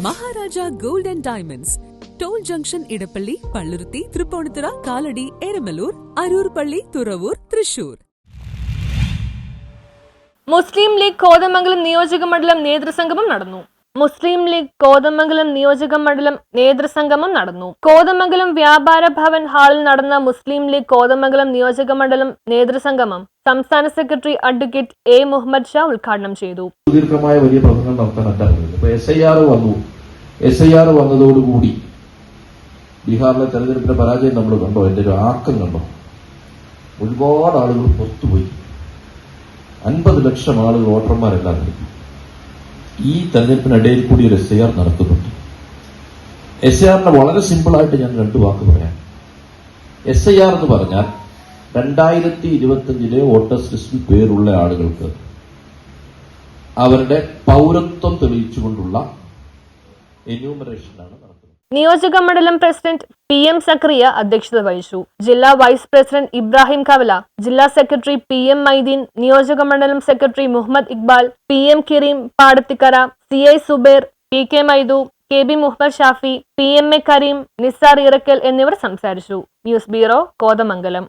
Maharaja gold and diamonds, toll junction, Edappally, Palluruthy, Tripunithura, Kalady, Eramalloor, Aroor പള്ളി, തുറവൂർ, തൃശൂർ. മുസ്ലിം ലീഗ് കോതമംഗലം നിയോജക മണ്ഡലം നേതൃസംഗമം നടന്നു. മുസ്ലിം ലീഗ് കോതമംഗലം നിയോജക മണ്ഡലം നേതൃസംഗമം നടന്നു. കോതമംഗലം വ്യാപാര ഭവൻ ഹാളിൽ നടന്ന മുസ്ലിം ലീഗ് കോതമംഗലം നിയോജക മണ്ഡലം നേതൃസംഗമം സംസ്ഥാന secretary advocate A Muhammad Shah ഉദ്ഘാടനം ചെയ്തു. ദീർഘമായ വലിയ പ്രവർത്തനങ്ങൾ നടത്താൻ ഇപ്പൊ SIR വന്നതോടുകൂടി ബീഹാറിലെ തെരഞ്ഞെടുപ്പിന്റെ പരാജയം നമ്മൾ കണ്ടോ, എന്റെ ഒരു ആക്കം കണ്ടോ, ഒരുപാട് ആളുകൾ പുറത്തുപോയി. 50 ലക്ഷം ആളുകൾ വോട്ടർമാരെല്ലാം നൽകി. ഈ തെരഞ്ഞെടുപ്പിനിടയിൽ കൂടി ഒരു SIR നടത്തുന്നുണ്ട്. SIR വളരെ സിമ്പിളായിട്ട് ഞാൻ 2 വാക്ക് പറയാം. SIR എന്ന് പറഞ്ഞാൽ 2025 വോട്ടേഴ്സ് ലിസ്റ്റിൽ പേരുള്ള ആളുകൾക്ക് അവരുടെ പൗരത്വം തെളിയിച്ചുകൊണ്ടുള്ള എന്യൂമറേഷനാണ് നടത്തുന്നത്. നിയോജക മണ്ഡലം പ്രസിഡന്റ് PM സക്രിയ അധ്യക്ഷത വഹിച്ചു. ജില്ലാ വൈസ് പ്രസിഡന്റ് ഇബ്രാഹിം കവല, ജില്ലാ സെക്രട്ടറി PM മൈദീൻ, നിയോജക മണ്ഡലം secretary Muhammad Iqbal, PM Kareem Padathikkara, CI Subair, PK Maidu, KB Muhammad Shafi, PMA Kareem, Nisar Erakkal എന്നിവർ സംസാരിച്ചു. News bureau, Kothamangalam.